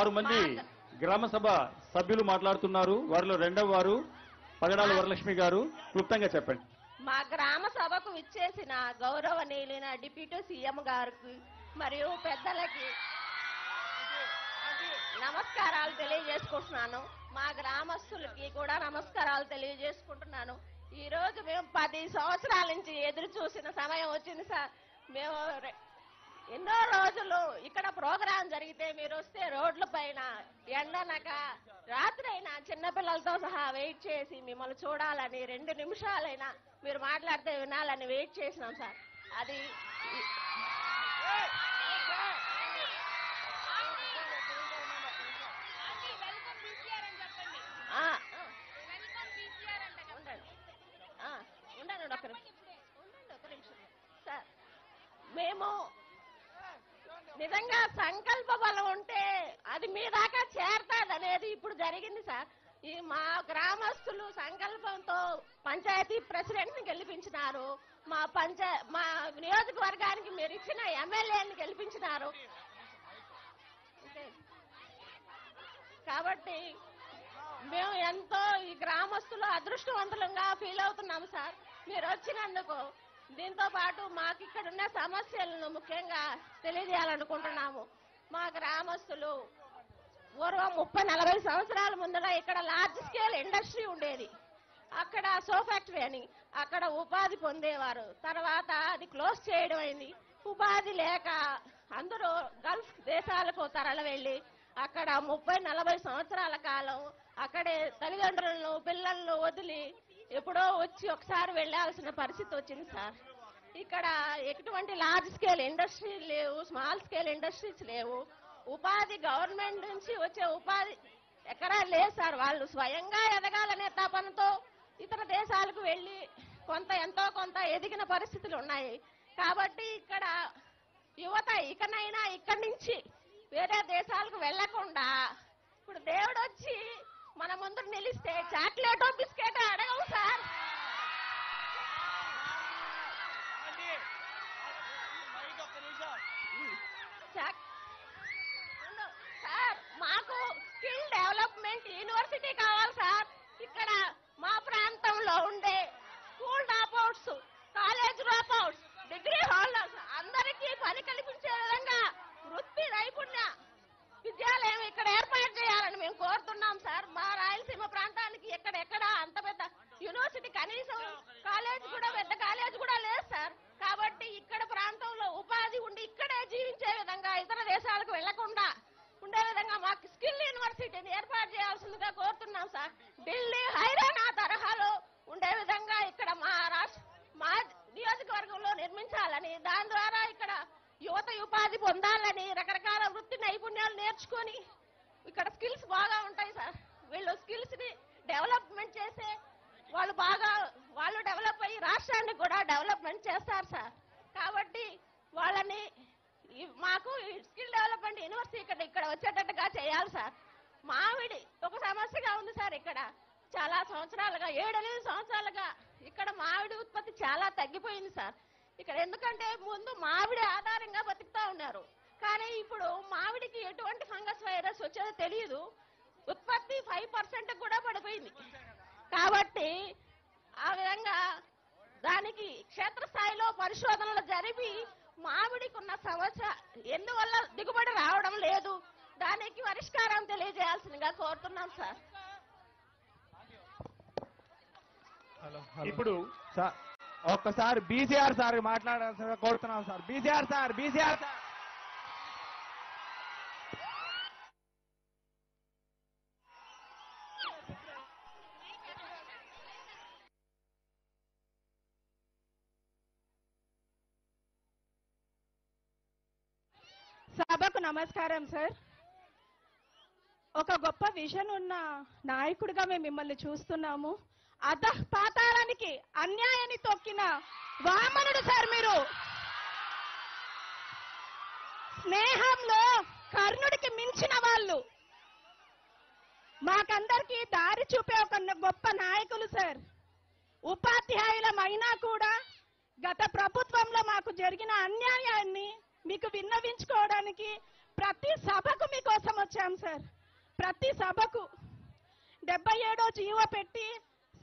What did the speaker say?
6 మంది గ్రామ సభ సభ్యులు మాట్లాడుతున్నారు. వారిలో రెండవ వారు పగడాల వరలక్ష్మి గారు. క్లుప్తంగా చెప్పండి. మా గ్రామ సభకు విచ్చేసిన గౌరవనీయులైన డిప్యూటీ సీఎం గారికి మరియు పెద్దలకి నమస్కారాలు తెలియజేసుకుంటున్నాను. మా గ్రామస్తులకి కూడా నమస్కారాలు తెలియజేసుకుంటున్నాను. ఈ రోజు మేము 10 సంవత్సరాల నుంచి ఎదురు చూసిన సమయం వచ్చింది సార్. మేము ఎన్నో రోజులు ఇక్కడ ప్రోగ్రాం జరిగితే మీరు వస్తే రోడ్ల పైన ఎండనక రాత్రి అయినా చిన్నపిల్లలతో సహా వెయిట్ చేసి మిమ్మల్ని చూడాలని 2 నిమిషాలైనా మీరు మాట్లాడితే వినాలని వెయిట్ చేసినాం సార్. అది ఉండండి ఒక నిమిషం సార్. మేము నిజంగా సంకల్ప బలం ఉంటే అది మీ దాకా చేరతాది అనేది ఇప్పుడు జరిగింది సార్. ఈ మా గ్రామస్తులు సంకల్పంతో పంచాయతీ ప్రెసిడెంట్ ని గెలిపించినారు. మా నియోజకవర్గానికి మీరు ఇచ్చిన ఎమ్మెల్యేని గెలిపించినారు. కాబట్టి మేము ఎంతో ఈ గ్రామస్తులు అదృష్టవంతులంగా ఫీల్ అవుతున్నాము సార్ మీరు వచ్చినందుకు. దీంతో పాటు మాకు ఇక్కడ ఉన్న సమస్యలను ముఖ్యంగా తెలియజేయాలనుకుంటున్నాము. మా గ్రామస్తులు పూర్వం 30-40 సంవత్సరాల ముందర ఇక్కడ లార్జ్ స్కేల్ ఇండస్ట్రీ ఉండేది. అక్కడ సో ఫ్యాక్టరీ అని అక్కడ ఉపాధి పొందేవారు. తర్వాత అది క్లోజ్ చేయడం అయింది. ఉపాధి లేక అందరూ గల్ఫ్ దేశాలకు తరలి వెళ్లి అక్కడ 30-40 సంవత్సరాల కాలం అక్కడే తల్లిదండ్రులను పిల్లలను వదిలి ఎప్పుడో వచ్చి ఒకసారి వెళ్లాల్సిన పరిస్థితి వచ్చింది సార్. ఇక్కడ ఎటువంటి లార్జ్ స్కేల్ ఇండస్ట్రీ లేవు, స్మాల్ స్కేల్ ఇండస్ట్రీస్ లేవు. ఉపాధి గవర్నమెంట్ నుంచి వచ్చే ఉపాధి ఎక్కడా లేదు సార్. వాళ్ళు స్వయంగా ఎదగాలనే తపనతో ఇతర దేశాలకు వెళ్లి ఎంతో కొంత ఎదిగిన పరిస్థితులు ఉన్నాయి. కాబట్టి ఇక్కడ యువత ఇకనైనా ఇక్కడి నుంచి వేరే దేశాలకు వెళ్లకుండా ఇప్పుడు దేవుడు వచ్చి మన ముందు నిలిస్తే చాక్లెటో బిస్కెటో అడగవు సార్. సార్ మాకు స్కిల్ డెవలప్మెంట్ యూనివర్సిటీ కావాలి సార్. ఇక్కడ మా ప్రాంతంలో ఉండే school dropouts, college dropouts, degree holders అందరికీ పని కల్పించే విధంగా వృత్తి నైపుణ్య విద్యాలయం ఇక్కడ ఏర్పాటు చేయాలని మేము కోరుతున్నాం సార్. మా రాయలసీమ ప్రాంతానికి ఎక్కడెక్కడ అంత పెద్ద యూనివర్సిటీ కనీసం కాలేజ్ కూడా పెద్ద కాలేజ్ కూడా లేదు సార్. కాబట్టి ఇక్కడ ప్రాంతంలో ఉపాధి ఉండి ఇక్కడే జీవించే విధంగా ఇతర దేశాలకు వెళ్లకుండా ఉండే విధంగా మాకు స్కిల్ యూనివర్సిటీని ఏర్పాటు చేయాల్సిందిగా కోరుతున్నాం సార్. ఢిల్లీ హైరానా తరహాలో ఉండే విధంగా ఇక్కడ మా నియోజకవర్గంలో నిర్మించాలని, దాని ద్వారా ఇక్కడ యువత ఉపాధి పొందాలని, రకరకాల వృత్తి నైపుణ్యాలు నేర్చుకొని ఇక్కడ స్కిల్స్ బాగా ఉంటాయి సార్. వీళ్ళు స్కిల్స్ ని డెవలప్మెంట్ చేసే వాళ్ళు డెవలప్ అయ్యి రాష్ట్రాన్ని కూడా డెవలప్మెంట్ చేస్తారు సార్. కాబట్టి వాళ్ళని మాకు స్కిల్ డెవలప్మెంట్ యూనివర్సిటీ ఇక్కడ వచ్చేటట్టుగా చేయాలి సార్. మామిడి ఒక సమస్యగా ఉంది సార్. ఇక్కడ చాలా సంవత్సరాలుగా 7-8 సంవత్సరాలుగా ఇక్కడ మామిడి ఉత్పత్తి చాలా తగ్గిపోయింది సార్. ఇక్కడ ఎందుకంటే ముందు మామిడి ఆధారంగా బతుకుతా ఉన్నారు. కానీ ఇప్పుడు మామిడికి ఎటువంటి ఫంగస్ వైరస్ వచ్చేదో తెలియదు. ఉత్పత్తి 5% కూడా పడిపోయింది. కాబట్టి ఆ విధంగా దానికి క్షేత్రస్థాయిలో పరిశోధనలు జరిపి మామిడికి ఉన్న సమస్య ఎందువల్ల దిగుబడి రావడం లేదు, దానికి పరిష్కారం తెలియజేయాల్సిందిగా కోరుతున్నాం సార్. ఇప్పుడు ఒక్కసారి బీసీఆర్ సార్ మాట్లాడాల్సిందిగా కోరుతున్నాం సార్. BCR sir. సభకు నమస్కారం సార్. ఒక గొప్ప విజన్ ఉన్న నాయకుడిగా మేము మిమ్మల్ని చూస్తున్నాము. అధఃపాతాళానికి అన్యాయాన్ని తొక్కిన వామనుడు సార్ మీరు. స్నేహంలో కర్ణుడికి మించిన వాళ్ళు. మాకందరికీ దారి చూపే ఒక గొప్ప నాయకులు సార్. ఉపాధ్యాయులమైనా కూడా గత ప్రభుత్వంలో మాకు జరిగిన అన్యాయాన్ని మీకు విన్నవించుకోవడానికి ప్రతి సభకు మీకోసం వచ్చాం సార్ ప్రతి సభకు 77వ జీవో పెట్టి